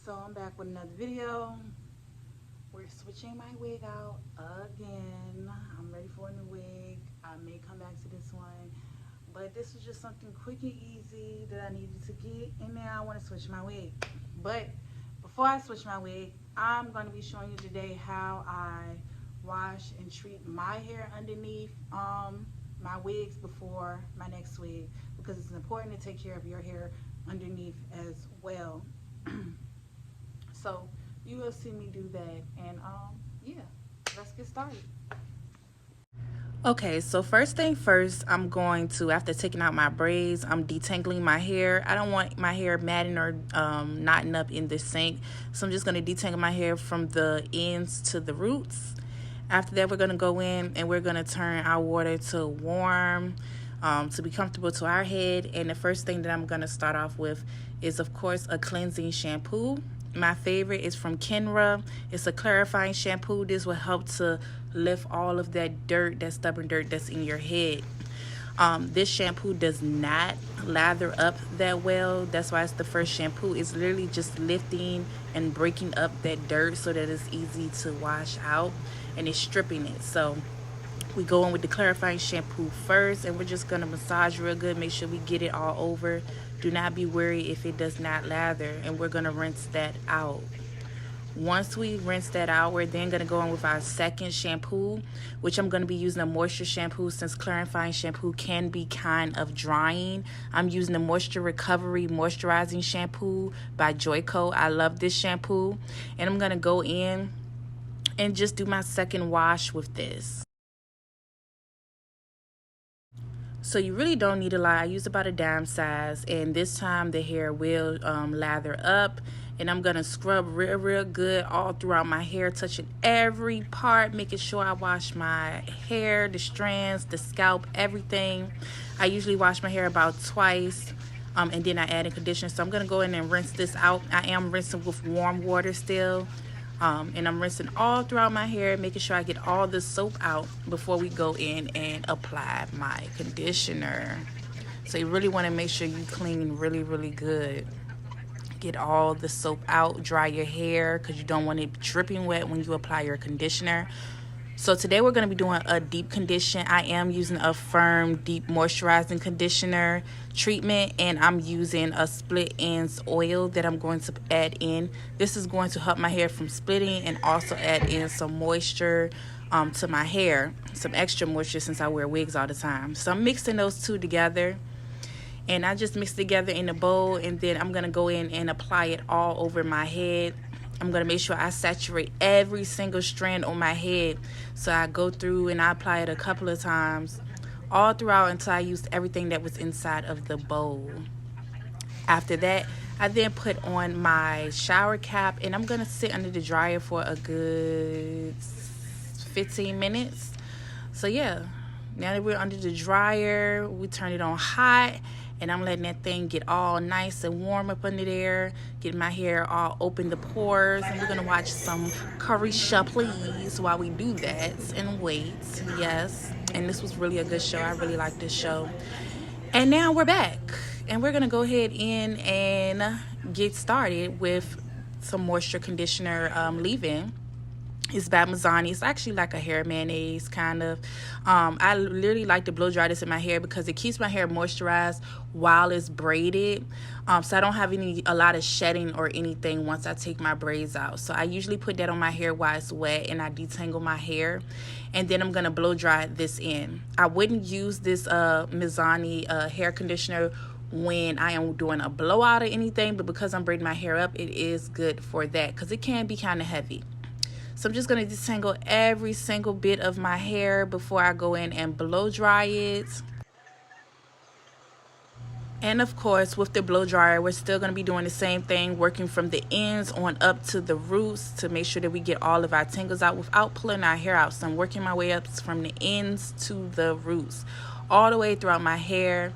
So I'm back with another video. We're switching my wig out again. I'm ready for a new wig. I may come back to this one, but this was just something quick and easy that I needed to get, and now I want to switch my wig. But before I switch my wig, I'm going to be showing you today how I wash and treat my hair underneath my wigs before my next wig, because it's important to take care of your hair underneath as well. So you will see me do that, and yeah, let's get started. Okay, so first thing first, I'm going to, after taking out my braids, I'm detangling my hair. I don't want my hair matting or knotting up in the sink, so I'm just going to detangle my hair from the ends to the roots. After that, we're going to go in and we're going to turn our water to warm, to be comfortable to our head. And the first thing that I'm going to start off with is, of course, a cleansing shampoo. My favorite is from Kenra. It's a clarifying shampoo. This will help to lift all of that dirt, that stubborn dirt that's in your head. This shampoo does not lather up that well. That's why it's the first shampoo. It's literally just lifting and breaking up that dirt so that it's easy to wash out, and it's stripping it. So we go in with the clarifying shampoo first, and we're just going to massage real good, make sure we get it all over. Do not be worried if it does not lather, and we're going to rinse that out. Once we rinse that out, we're then going to go in with our second shampoo, which I'm going to be using a moisture shampoo, since clarifying shampoo can be kind of drying. I'm using the Moisture Recovery Moisturizing Shampoo by Joico. I love this shampoo, and I'm going to go in and just do my second wash with this. So you really don't need a lot. I use about a dime size, and this time the hair will lather up, and I'm gonna scrub real good all throughout my hair, touching every part, making sure I wash my hair, the strands, the scalp, everything. I usually wash my hair about twice, and then I add in conditioner. So I'm gonna go in and rinse this out. I am rinsing with warm water still. And I'm rinsing all throughout my hair, making sure I get all the soap out before we go in and apply my conditioner. So you really want to make sure you clean really good. Get all the soap out, dry your hair, because you don't want it dripping wet when you apply your conditioner. So today we're going to be doing a deep condition. I am using a firm, deep moisturizing conditioner treatment, and I'm using a split ends oil that I'm going to add in. This is going to help my hair from splitting, and also add in some moisture to my hair, some extra moisture since I wear wigs all the time. So I'm mixing those two together, and I just mix together in a bowl, and then I'm going to go in and apply it all over my head. I'm going to make sure I saturate every single strand on my head. So I go through and I apply it a couple of times all throughout until I used everything that was inside of the bowl. After that, I then put on my shower cap, and I'm going to sit under the dryer for a good 15 minutes. So yeah, now that we're under the dryer, we turn it on hot, and I'm letting that thing get all nice and warm up under there, getting my hair all open the pores. And we're gonna watch some Curry Show, please, while we do that and wait. Yes, and this was really a good show. I really like this show. And now we're back, and we're gonna go ahead in and get started with some moisture conditioner leave-in. It's by Mazzani. It's actually like a hair mayonnaise kind of. I literally like to blow dry this in my hair because it keeps my hair moisturized while it's braided. So I don't have a lot of shedding or anything once I take my braids out. So I usually put that on my hair while it's wet, and I detangle my hair, and then I'm gonna blow dry this in. I wouldn't use this Mazzani hair conditioner when I am doing a blowout or anything, but because I'm braiding my hair up, it is good for that because it can be kind of heavy. So I'm just going to detangle every single bit of my hair before I go in and blow dry it. And of course, with the blow dryer, we're still going to be doing the same thing, working from the ends on up to the roots to make sure that we get all of our tangles out without pulling our hair out. So I'm working my way up from the ends to the roots, all the way throughout my hair.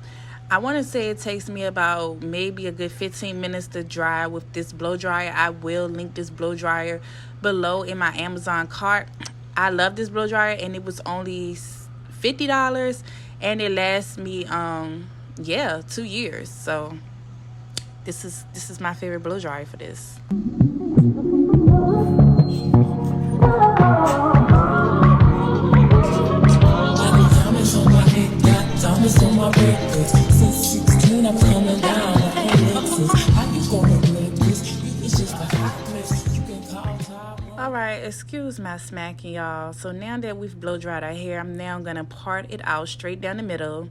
I want to say it takes me about maybe a good 15 minutes to dry with this blow dryer. I will link this blow dryer below in my Amazon cart. I love this blow dryer, and it was only $50, and it lasts me 2 years. So This is my favorite blow dryer for this. All right, excuse my smacking, y'all. So now that we've blow dried our hair, I'm now gonna part it out straight down the middle.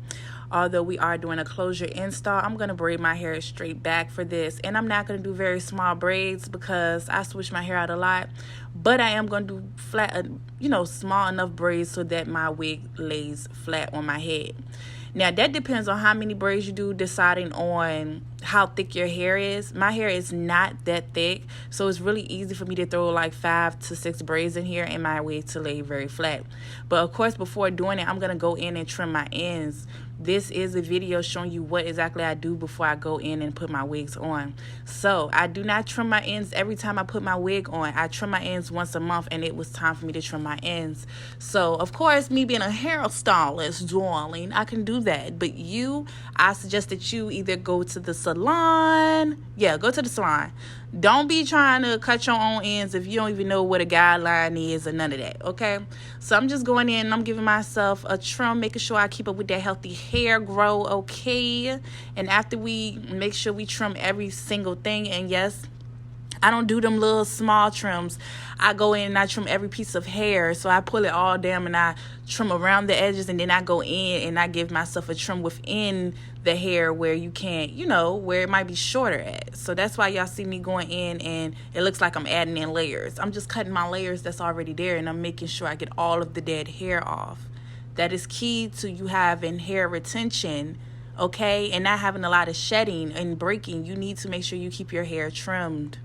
Although we are doing a closure install, I'm gonna braid my hair straight back for this, and I'm not gonna do very small braids because I switch my hair out a lot. But I am gonna do flat, small enough braids so that my wig lays flat on my head. Now that depends on how many braids you do, deciding on how thick your hair is. My hair is not that thick, so it's really easy for me to throw like 5 to 6 braids in here and my wig to lay very flat. But of course, before doing it, I'm gonna go in and trim my ends. This is a video showing you what exactly I do before I go in and put my wigs on. So I do not trim my ends every time I put my wig on. I trim my ends once a month, and it was time for me to trim my ends. So of course, me being a hairstylist, darling, I can do that. But I suggest that you either go to the salon. Yeah, go to the salon. Don't be trying to cut your own ends if you don't even know what a guideline is or none of that, okay? So I'm just going in and I'm giving myself a trim, making sure I keep up with that healthy hair grow, okay? And after we make sure we trim every single thing, and yes, I don't do them little small trims. I go in and I trim every piece of hair. So I pull it all down and I trim around the edges, and then I go in and I give myself a trim within the hair where you can't, where it might be shorter at. So that's why y'all see me going in and it looks like I'm adding in layers. I'm just cutting my layers that's already there, and I'm making sure I get all of the dead hair off. That is key to you having hair retention, okay? And not having a lot of shedding and breaking. You need to make sure you keep your hair trimmed.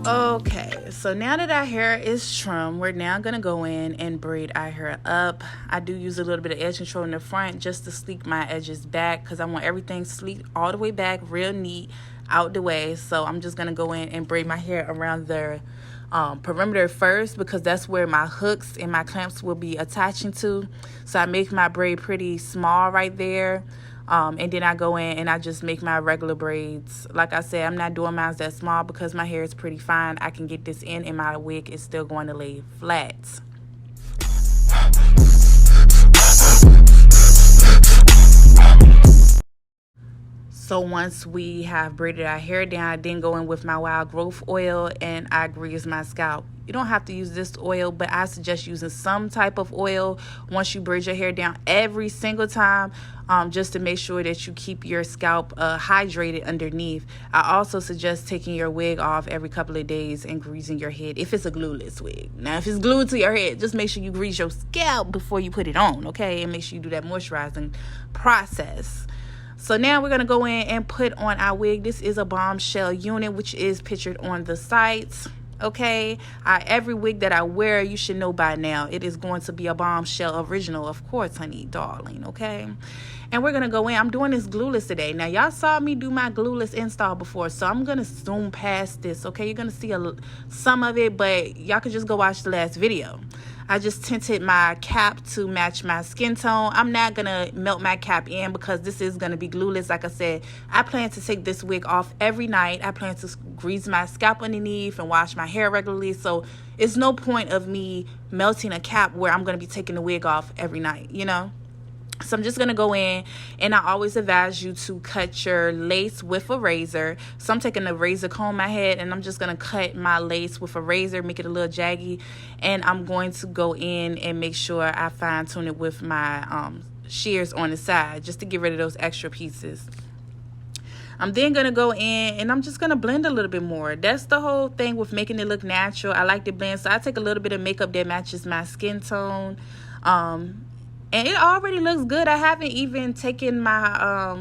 Okay, so now that our hair is trimmed, we're now going to go in and braid our hair up. I do use a little bit of edge control in the front just to sleek my edges back because I want everything sleek all the way back, real neat, out the way. So I'm just going to go in and braid my hair around the perimeter first because that's where my hooks and my clamps will be attaching to. So I make my braid pretty small right there. And then I go in and I just make my regular braids. Like I said, I'm not doing mine that small because my hair is pretty fine. I can get this in and my wig is still going to lay flat. So once we have braided our hair down, I then go in with my wild growth oil and I grease my scalp. You don't have to use this oil, but I suggest using some type of oil once you braid your hair down every single time, just to make sure that you keep your scalp hydrated underneath. I also suggest taking your wig off every couple of days and greasing your head if it's a glueless wig. Now, if it's glued to your head, just make sure you grease your scalp before you put it on, okay? And make sure you do that moisturizing process. So now we're going to go in and put on our wig. This is a bombshell unit, which is pictured on the sides. Okay, every wig that I wear, you should know by now, it is going to be a bombshell original, of course, honey, darling, okay? And we're going to go in. I'm doing this glueless today. Now, y'all saw me do my glueless install before, so I'm going to zoom past this, okay? You're going to see some of it, but y'all can just go watch the last video. I just tinted my cap to match my skin tone. I'm not going to melt my cap in because this is going to be glueless. Like I said, I plan to take this wig off every night. I plan to grease my scalp underneath and wash my hair regularly. So it's no point of me melting a cap where I'm going to be taking the wig off every night, So I'm just going to go in, and I always advise you to cut your lace with a razor. So I'm taking a razor comb my head, and I'm just going to cut my lace with a razor, make it a little jaggy. And I'm going to go in and make sure I fine tune it with my shears on the side just to get rid of those extra pieces. I'm then going to go in and I'm just going to blend a little bit more. That's the whole thing with making it look natural. I like to blend, so I take a little bit of makeup that matches my skin tone. And it already looks good. I haven't even taken my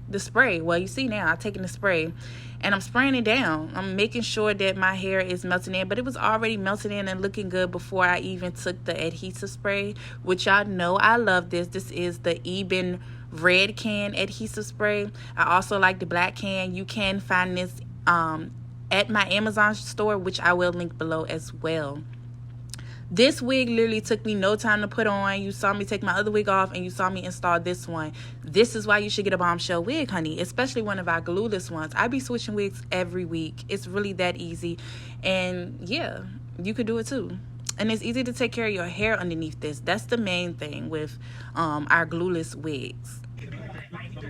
the spray. Well, you see now, I've taken the spray and I'm spraying it down. I'm making sure that my hair is melting in, but it was already melting in and looking good before I even took the adhesive spray, which y'all know I love this. This is the Ebin red can adhesive spray. I also like the black can. You can find this at my Amazon store, which I will link below as well. This wig literally took me no time to put on. You saw me take my other wig off and you saw me install this one. This is why you should get a bombshell wig, honey, especially one of our glueless ones. I be switching wigs every week. It's really that easy. And yeah, you could do it too. And it's easy to take care of your hair underneath this. That's the main thing with our glueless wigs.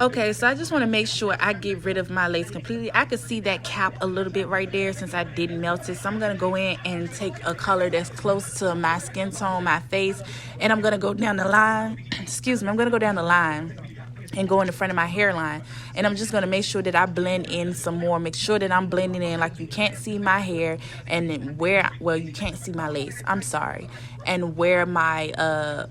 Okay, so I just want to make sure I get rid of my lace completely. I could see that cap a little bit right there since I didn't melt it. So I'm going to go in and take a color that's close to my skin tone, my face. And I'm going to go down the line. Excuse me. I'm going to go down the line and go in the front of my hairline. And I'm just going to make sure that I blend in some more. Make sure that I'm blending in like you can't see my hair. And then well, you can't see my lace. I'm sorry. And where my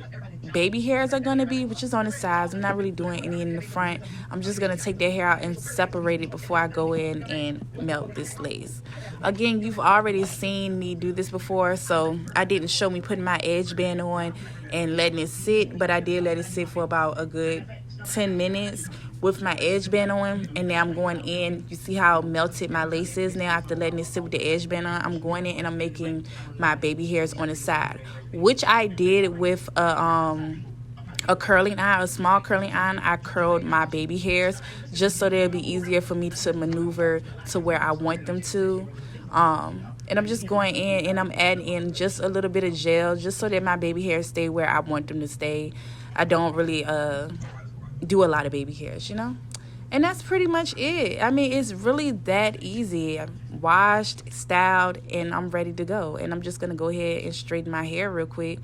baby hairs are going to be, which is on the sides. I'm not really doing any in the front. I'm just going to take their hair out and separate it before I go in and melt this lace. Again, you've already seen me do this before, so I didn't show me putting my edge band on and letting it sit, but I did let it sit for about a good 10 minutes with my edge band on. And now I'm going in. You see how melted my lace is now after letting it sit with the edge band on? I'm going in and I'm making my baby hairs on the side, which I did with a curling iron, a small curling iron. I curled my baby hairs just so that it'll be easier for me to maneuver to where I want them to. And I'm just going in and I'm adding in just a little bit of gel just so that my baby hairs stay where I want them to stay. I don't really do a lot of baby hairs, you know. And that's pretty much it. I mean, it's really that easy. I'm washed, styled, and I'm ready to go. And I'm just gonna go ahead and straighten my hair real quick,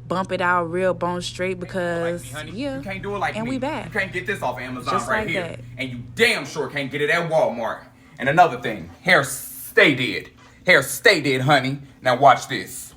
bump it out real bone straight, because like me, honey. yeah, you can't do it like and me. we back. You can't get this off Amazon Just right like here, that. and you damn sure can't get it at Walmart. And another thing, hair stay dead. Hair stay dead, honey. Now watch this.